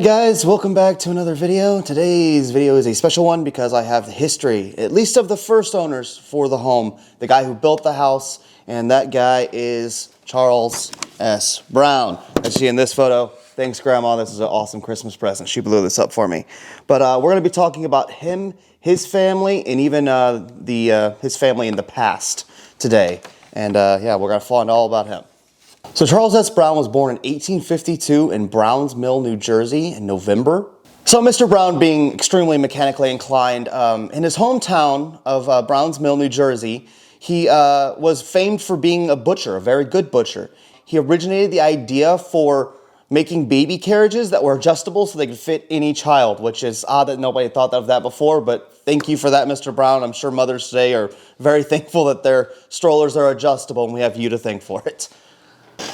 Hey guys, welcome back to another video. Today's video is a special one because I have the history, at least of the first owners for the home, the guy who built the house, and that guy is Charles S. Brown. As you see in this photo, thanks Grandma, this is an awesome Christmas present. She blew this up for me. But we're going to be talking about him, his family, and even his family in the past today. And yeah, we're going to find all about him. So Charles S. Brown was born in 1852 in Browns Mill, New Jersey in November. So Mr. Brown, being extremely mechanically inclined, in his hometown of Browns Mill, New Jersey, he was famed for being a butcher, a very good butcher. He originated the idea for making baby carriages that were adjustable so they could fit any child, which is odd that nobody thought of that before, but thank you for that, Mr. Brown. I'm sure mothers today are very thankful that their strollers are adjustable, and we have you to thank for it.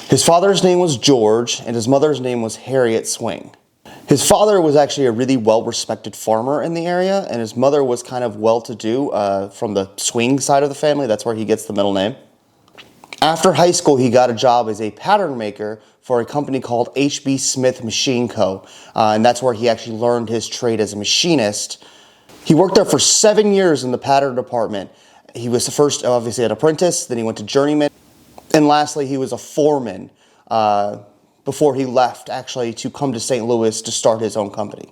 His father's name was George, and his mother's name was Harriet Swing. His father was actually a really well-respected farmer in the area, and his mother was kind of well-to-do from the Swing side of the family. That's where he gets the middle name. After high school, he got a job as a pattern maker for a company called H.B. Smith Machine Co., and that's where he actually learned his trade as a machinist. He worked there for 7 years in the pattern department. He was the first, obviously, an apprentice, then he went to journeyman. And lastly, he was a foreman before he left, actually, to come to St. Louis to start his own company.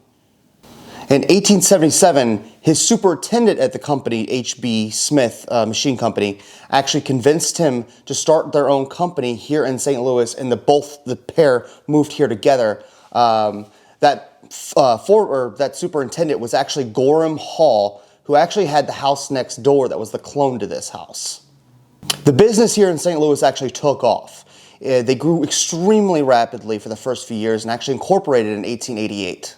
In 1877, his superintendent at the company, H.B. Smith Machine Company, actually convinced him to start their own company here in St. Louis, and the pair moved here together. That superintendent was actually Gorham Hall, who actually had the house next door that was the clone to this house. The business here in St. Louis actually took off. They grew extremely rapidly for the first few years and actually incorporated in 1888.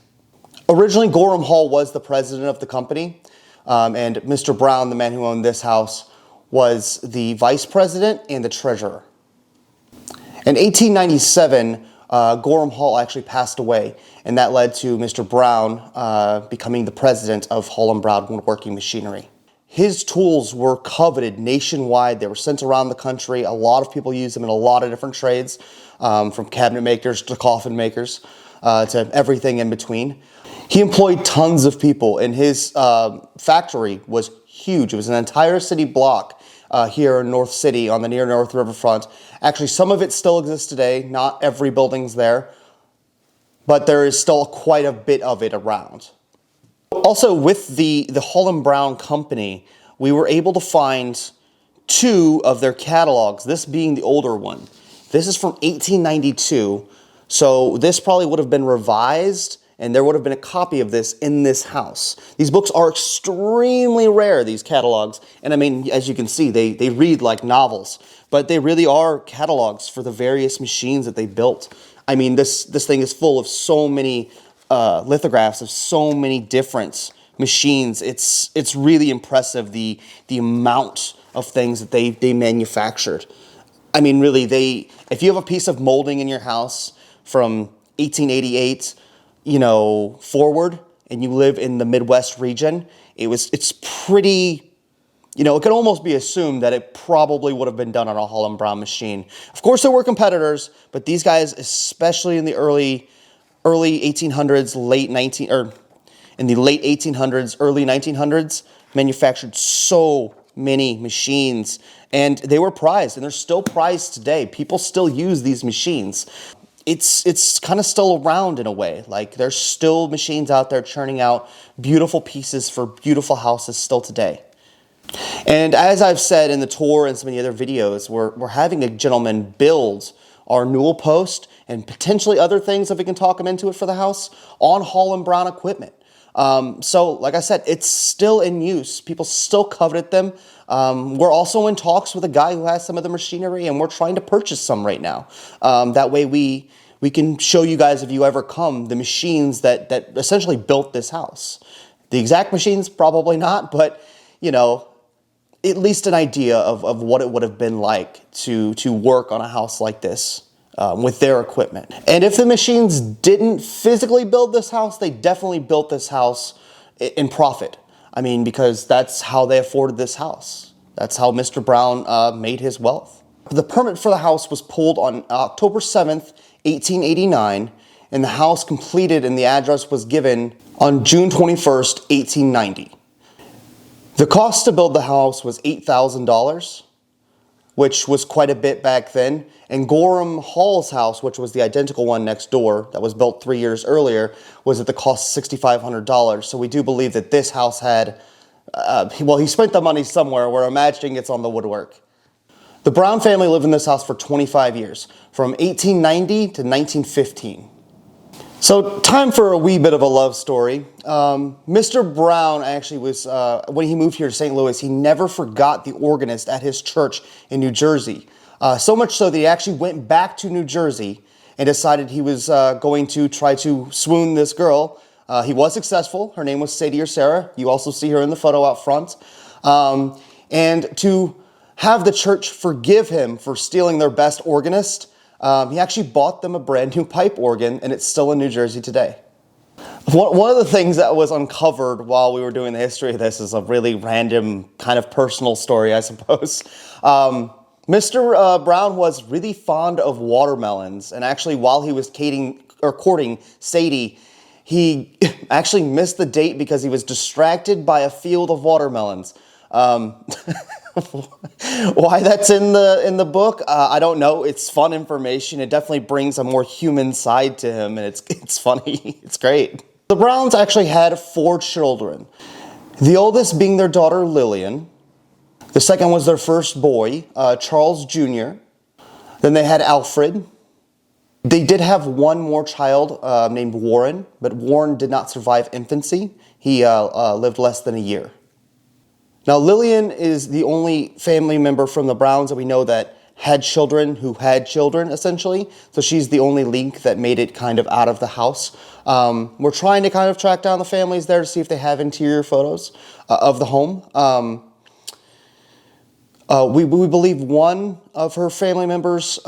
Originally, Gorham Hall was the president of the company, and Mr. Brown, the man who owned this house, was the vice president and the treasurer. In 1897, Gorham Hall actually passed away, and that led to Mr. Brown becoming the president of Hall and Brown Woodworking Machinery. His tools were coveted nationwide. They were sent around the country. A lot of people use them in a lot of different trades, from cabinet makers to coffin makers, to everything in between. He employed tons of people, and his factory was huge. It was an entire city block here in North City on the near North Riverfront. Actually, some of it still exists today. Not every building's there, but there is still quite a bit of it around. Also, with the Hall and Brown company, we were able to find two of their catalogs, this being the older one. This is from 1892, so this probably would have been revised, and there would have been a copy of this in this house. These books are extremely rare, these catalogs, and I mean, as you can see, they read like novels, but they really are catalogs for the various machines that they built. I mean, this thing is full of so many lithographs of so many different machines. It's really impressive, the amount of things that they manufactured. I mean, really, if you have a piece of molding in your house from 1888, forward, and you live in the Midwest region, it's pretty, it could almost be assumed that it probably would have been done on a Hall and Brown machine. Of course, there were competitors, but these guys, especially in the early 1800s, in the late 1800s, early 1900s, manufactured so many machines, and they were prized, and they're still prized today. People still use these machines. It's kind of still around in a way. Like, there's still machines out there churning out beautiful pieces for beautiful houses still today. And as I've said in the tour and some of the other videos, we're having a gentleman build our newel post and potentially other things, if we can talk him into it for the house, on Hall and Brown equipment. So, like I said, it's still in use. People still covet them. We're also in talks with a guy who has some of the machinery, and we're trying to purchase some right now. That way we can show you guys, if you ever come, the machines that essentially built this house. The exact machines, probably not, but, at least an idea of what it would have been like to work on a house like this with their equipment. And if the machines didn't physically build this house, they definitely built this house in profit. I mean, because that's how they afforded this house. That's how Mr. Brown made his wealth. The permit for the house was pulled on October 7th, 1889, and the house completed and the address was given on June 21st, 1890. The cost to build the house was $8,000, which was quite a bit back then. And Gorham Hall's house, which was the identical one next door that was built 3 years earlier, was at the cost of $6,500. So we do believe that this house had, he spent the money somewhere. We're imagining it's on the woodwork. The Brown family lived in this house for 25 years, from 1890 to 1915. So time for a wee bit of a love story. Mr. Brown actually was, when he moved here to St. Louis, he never forgot the organist at his church in New Jersey. So much so that he actually went back to New Jersey and decided he was going to try to swoon this girl. He was successful. Her name was Sadie or Sarah. You also see her in the photo out front. And to have the church forgive him for stealing their best organist, he actually bought them a brand new pipe organ, and it's still in New Jersey today. One of the things that was uncovered while we were doing the history of this is a really random kind of personal story, I suppose. Mr. Brown was really fond of watermelons, and actually while he was courting Sadie, he actually missed the date because he was distracted by a field of watermelons. Why that's in the book, I don't know. It's fun information. It definitely brings a more human side to him, and it's funny. It's great. The Browns actually had 4 children. The oldest being their daughter Lillian. The second was their first boy, Charles Jr. Then they had Alfred. They did have one more child named Warren, but Warren did not survive infancy. He lived less than a year. Now, Lillian is the only family member from the Browns that we know that had children who had children, essentially. So she's the only link that made it kind of out of the house. We're trying to kind of track down the families there to see if they have interior photos of the home. We believe one of her family members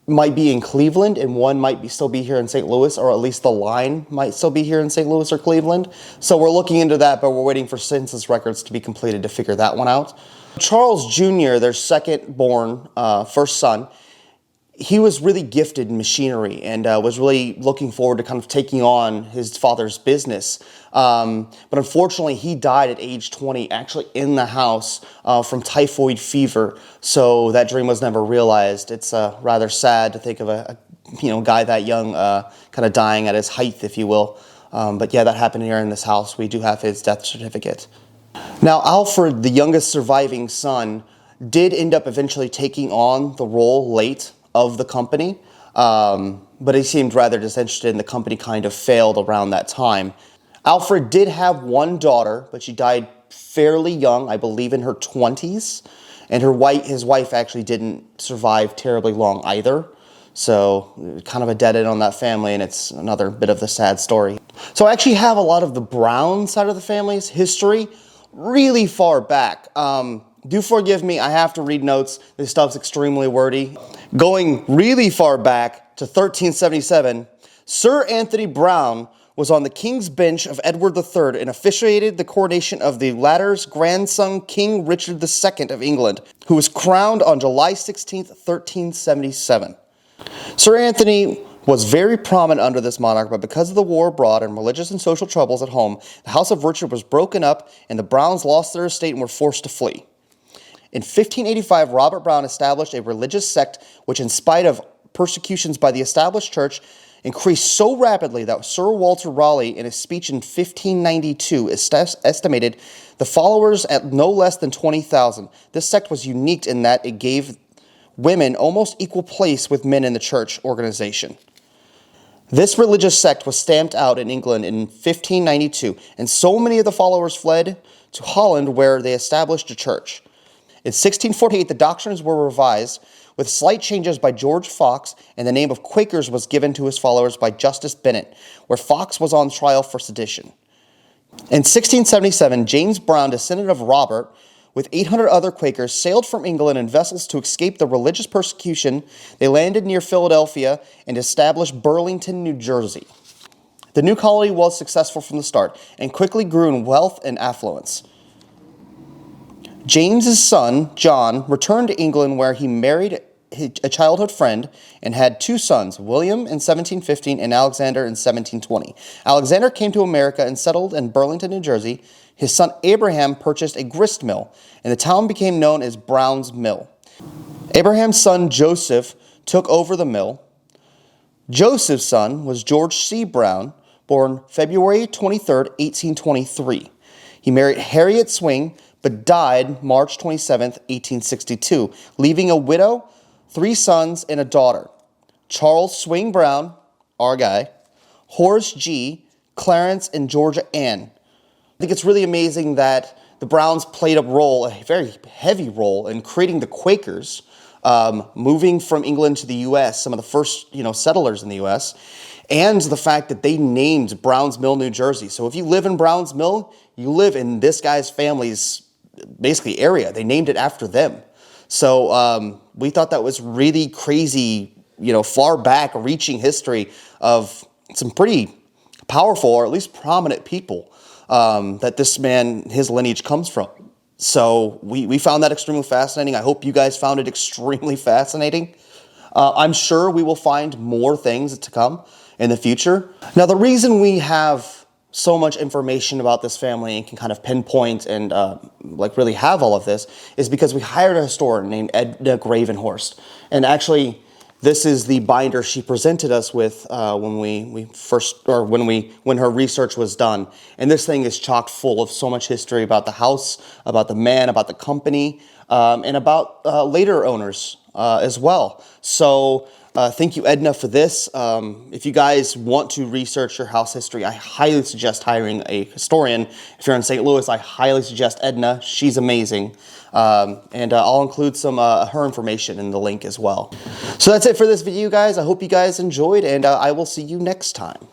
might be in Cleveland, and one might still be here in St. Louis, or at least the line might still be here in St. Louis or Cleveland. So we're looking into that, but we're waiting for census records to be completed to figure that one out. Charles Jr., their second born, first son, he was really gifted in machinery and was really looking forward to kind of taking on his father's business. But unfortunately, he died at age 20, actually in the house from typhoid fever. So that dream was never realized. It's rather sad to think of a guy that young kind of dying at his height, if you will. But yeah, that happened here in this house. We do have his death certificate. Now, Alfred, the youngest surviving son, did end up eventually taking on the role late of the company, but he seemed rather disinterested, and the company kind of failed around that time. Alfred did have one daughter, but she died fairly young, I believe in her 20s, and his wife actually didn't survive terribly long either. So kind of a dead end on that family, and it's another bit of the sad story. So I actually have a lot of the Brown side of the family's history really far back. Do forgive me, I have to read notes. This stuff's extremely wordy. Going really far back to 1377, Sir Anthony Brown was on the King's Bench of Edward III and officiated the coronation of the latter's grandson, King Richard II of England, who was crowned on July 16, 1377. Sir Anthony was very prominent under this monarch, but because of the war abroad and religious and social troubles at home, the House of Richard was broken up and the Browns lost their estate and were forced to flee. In 1585, Robert Brown established a religious sect which, in spite of persecutions by the established church, increased so rapidly that Sir Walter Raleigh, in a speech in 1592, estimated the followers at no less than 20,000. This sect was unique in that it gave women almost equal place with men in the church organization. This religious sect was stamped out in England in 1592, and so many of the followers fled to Holland, where they established a church. In 1648, the doctrines were revised with slight changes by George Fox, and the name of Quakers was given to his followers by Justice Bennett, where Fox was on trial for sedition. In 1677, James Brown, descendant of Robert, with 800 other Quakers, sailed from England in vessels to escape the religious persecution. They landed near Philadelphia and established Burlington, New Jersey. The new colony was successful from the start and quickly grew in wealth and affluence. James's son, John, returned to England, where he married a childhood friend and had two sons, William in 1715 and Alexander in 1720. Alexander came to America and settled in Burlington, New Jersey. His son Abraham purchased a grist mill, and the town became known as Brown's Mill. Abraham's son Joseph took over the mill. Joseph's son was George C. Brown, born February 23, 1823. He married Harriet Swing, but died March 27, 1862, leaving a widow, 3 sons, and a daughter. Charles Swing Brown, our guy, Horace G., Clarence, and Georgia Ann. I think it's really amazing that the Browns played a very heavy role in creating the Quakers, moving from England to the U.S., some of the first, settlers in the U.S., and the fact that they named Brown's Mill, New Jersey. So if you live in Brown's Mill, you live in this guy's family's basically area. They named it after them. So we thought that was really crazy, far back reaching history of some pretty powerful, or at least prominent people that this man, his lineage comes from. So we found that extremely fascinating. I hope you guys found it extremely fascinating. I'm sure we will find more things to come in the future. Now, the reason we have so much information about this family and can kind of pinpoint and really have all of this is because we hired a historian named Edna Gravenhorst. And actually, this is the binder she presented us with when her research was done. And this thing is chock full of so much history about the house, about the man, about the company, and about later owners as well. So thank you, Edna, for this. If you guys want to research your house history, I highly suggest hiring a historian. If you're in St. Louis, I highly suggest Edna. She's amazing. And I'll include some her information in the link as well. So that's it for this video, guys. I hope you guys enjoyed, and I will see you next time.